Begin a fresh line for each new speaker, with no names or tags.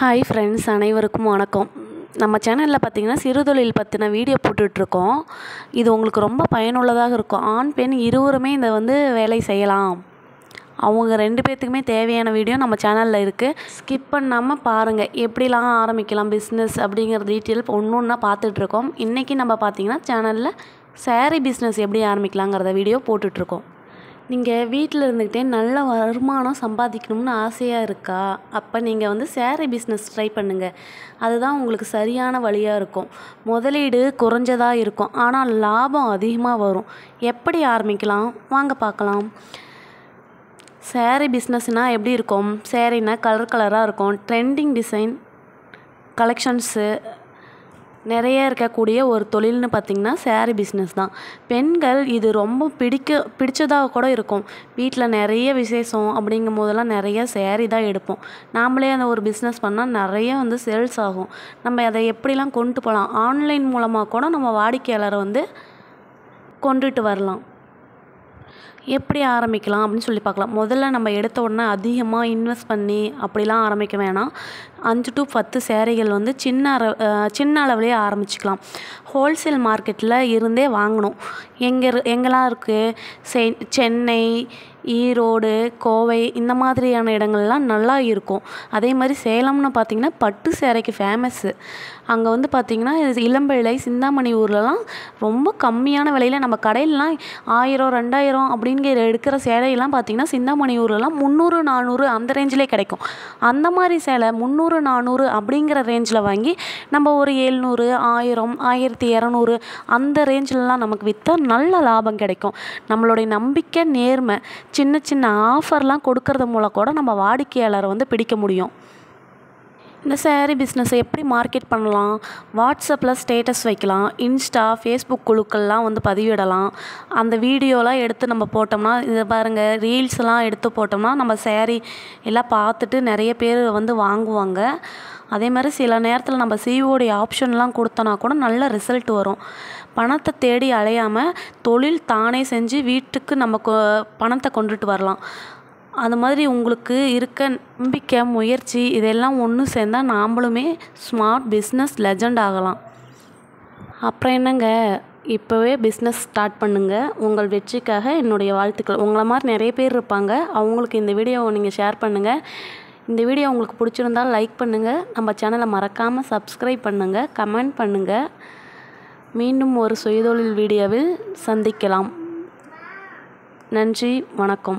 Hi friends, அனைவருக்கும் வணக்கம். நம்ம சேனலில் பார்த்திங்கன்னா சிறுதொழில் பற்றின வீடியோ போட்டுட்ருக்கோம். இது உங்களுக்கு ரொம்ப பயனுள்ளதாக இருக்கும். ஆண் பெண் இருவருமே இதை வேலை செய்யலாம். அவங்க 2 பேர்த்துக்குமே தேவையான வீடியோ நம்ம சேனலில் இருக்குது. ஸ்கிப் பண்ணாமல் பாருங்கள். எப்படிலாம் ஆரம்பிக்கலாம் பிஸ்னஸ் அப்படிங்கிற டீட்டெயில் ஒன்று ஒன்றா பார்த்துட்ருக்கோம். இன்றைக்கி நம்ம பார்த்திங்கன்னா சேனலில் சேரீ பிஸ்னஸ் எப்படி ஆரம்பிக்கலாங்கிறத வீடியோ போட்டுட்ருக்கோம். நீங்கள் வீட்டில் இருந்துக்கிட்டே நல்ல வருமானம் சம்பாதிக்கணும்னு ஆசையாக இருக்கா? அப்போ நீங்கள் சேரீ பிஸ்னஸ் ட்ரை பண்ணுங்கள். அதுதான் உங்களுக்கு சரியான வழியாக இருக்கும். முதலீடு குறைஞ்சதாக இருக்கும், ஆனால் லாபம் அதிகமாக வரும். எப்படி ஆரம்பிக்கலாம் வாங்க பார்க்கலாம். சேரீ பிஸ்னஸ்னால் எப்படி இருக்கும்? சேரீனா கலர் கலராக இருக்கும். ட்ரெண்டிங் டிசைன் கலெக்ஷன்ஸு நிறைய இருக்கக்கூடிய ஒரு தொழில்னு பார்த்திங்கன்னா சேரீ பிஸ்னஸ் தான். பெண்கள் இது ரொம்ப பிடிச்சதாக கூட இருக்கும். வீட்டில் நிறைய விசேஷம் அப்படிங்கும் போதெல்லாம் நிறைய சேரீ தான் எடுப்போம். நாமளே அந்த ஒரு பிஸ்னஸ் பண்ணால் நிறைய சேல்ஸ் ஆகும். நம்ம அதை எப்படிலாம் கொண்டு போகலாம்? ஆன்லைன் மூலமாக கூட நம்ம வாடிக்கையாளரை கொண்டுட்டு வரலாம். எப்படி ஆரம்பிக்கலாம் அப்படின்னு சொல்லி பார்க்கலாம். முதல்ல நம்ம எடுத்த உடனே அதிகமாக இன்வெஸ்ட் பண்ணி அப்படிலாம் ஆரம்பிக்க வேணாம். 5 to 10 சேரீகள் சின்ன அளவுலேயே ஆரம்பிச்சிக்கலாம். ஹோல்சேல் மார்க்கெட்டில் இருந்தே வாங்கணும். எங்கெல்லாம் இருக்குது? சென்னை, ஈரோடு, கோவை இந்த மாதிரியான இடங்கள்லாம் நல்லா இருக்கும். அதே மாதிரி சேலம்னு பார்த்திங்கன்னா பட்டு சேரீக்கு ஃபேமஸ்ஸு. அங்கே பார்த்திங்கன்னா இளம்பிள்ளை, சிந்தாமணி ஊர்லலாம் ரொம்ப கம்மியான விலையில் நம்ம கடையிலலாம் 1000, 2000 அப்படிங்கிற எடுக்கிற சேலையெல்லாம் பார்த்திங்கன்னா சிந்தாமணி ஊர்லலாம் 300, 400 அந்த ரேஞ்சிலே கிடைக்கும். அந்த மாதிரி சேலை 300, 400 அப்படிங்கிற ரேஞ்சில் வாங்கி நம்ம ஒரு 700, 1000, 1200 அந்த ரேஞ்சிலலாம் நமக்கு விற்றா நல்ல லாபம் கிடைக்கும். நம்மளுடைய நம்பிக்கை, நேர்மை, சின்ன சின்ன ஆஃபர்லாம் கொடுக்கறது மூலம் கூட நம்ம வாடிக்கையாளரை பிடிக்க முடியும். இந்த சேரீ பிஸ்னஸை எப்படி மார்க்கெட் பண்ணலாம்? வாட்ஸ்அப்பில் ஸ்டேட்டஸ் வைக்கலாம். இன்ஸ்டா, ஃபேஸ்புக் குழுக்கள்லாம் பதிவிடலாம். அந்த வீடியோலாம் எடுத்து நம்ம போட்டோம்னா, இதை பாருங்கள், ரீல்ஸ்லாம் எடுத்து போட்டோம்னா நம்ம சேரீ எல்லாம் பார்த்துட்டு நிறைய பேர் வாங்குவாங்க. அதே மாதிரி சில நேரத்தில் நம்ம சிஓடி ஆப்ஷன்லாம் கொடுத்தோன்னா கூட நல்ல ரிசல்ட் வரும். பணத்தை தேடி அலையாமல் தொழில் தானே செஞ்சு வீட்டுக்கு நம்ம பணத்தை கொண்டுட்டு வரலாம். அது மாதிரி உங்களுக்கு இருக்க நம்பிக்கை, முயற்சி இதெல்லாம் ஒன்று சேர்ந்தால் நாம்ளுமே ஸ்மார்ட் பிஸ்னஸ் லெஜண்ட் ஆகலாம். அப்புறம் என்னங்க, இப்போவே பிஸ்னஸ் ஸ்டார்ட் பண்ணுங்கள். உங்கள் வெற்றிக்காக என்னுடைய வாழ்த்துக்கள். உங்களை மாதிரி நிறைய பேர் இருப்பாங்க. அவங்களுக்கு இந்த வீடியோவை நீங்கள் ஷேர் பண்ணுங்கள். இந்த வீடியோ உங்களுக்கு பிடிச்சிருந்தால் லைக் பண்ணுங்கள். நம்ம சேனலை மறக்காமல் சப்ஸ்கிரைப் பண்ணுங்கள், கமெண்ட் பண்ணுங்கள். மீண்டும் ஒரு சுயதொழில் வீடியோவில் சந்திக்கலாம். நன்றி, வணக்கம்.